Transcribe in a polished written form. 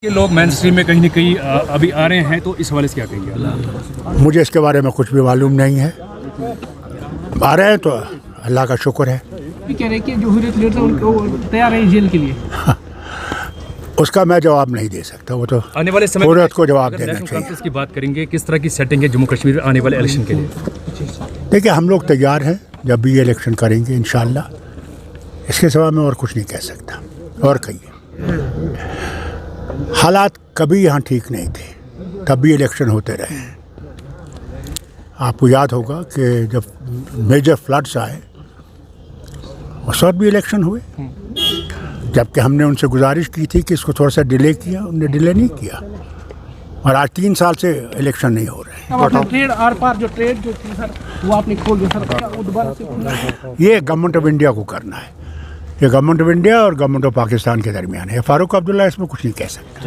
ये लोग main stream में कहीं ना कहीं अभी आ रहे हैं, तो इस हवाले से क्या कहेंगे? मुझे इसके बारे में कुछ भी मालूम नहीं है। आ रहे हैं तो अल्लाह का शुक्र है। कह रहे कि जो हुर्रियत लीडर उनको तैयार है जेल के लिए। उसका मैं जवाब नहीं दे सकता, वो तो आने वाले समय हुर्रियत को जवाब देना नेशनल चाहिए। कॉन्फ्रेंस की बात करेंगे, किस तरह की सेटिंग है जम्मू कश्मीर में आने वाले इलेक्शन के लिए? देखिए, हम लोग तैयार हैं, जब भी ये इलेक्शन करेंगे इंशाअल्लाह। इसके सिवा मैं और कुछ नहीं कह सकता। और कहिए, हालात कभी यहाँ ठीक नहीं थे, तब भी इलेक्शन होते रहे। आपको याद होगा कि जब मेजर फ्लड्स आए उस वक्त भी इलेक्शन हुए, जबकि हमने उनसे गुजारिश की थी कि इसको थोड़ा सा डिले किया, उन्होंने डिले नहीं किया। और आज 3 साल से इलेक्शन नहीं हो रहे हैं। अब आपने ट्रेड आर पार जो ट्रेड जो थी सर, वो आपने खोल दिया सर, क्या वो दोबारा से? ये गवर्नमेंट ऑफ इंडिया को करना है। ये गवर्नमेंट ऑफ इंडिया और गवर्नमेंट ऑफ पाकिस्तान के दरमियान है। फारूक अब्दुल्ला इसमें कुछ नहीं कह सकता।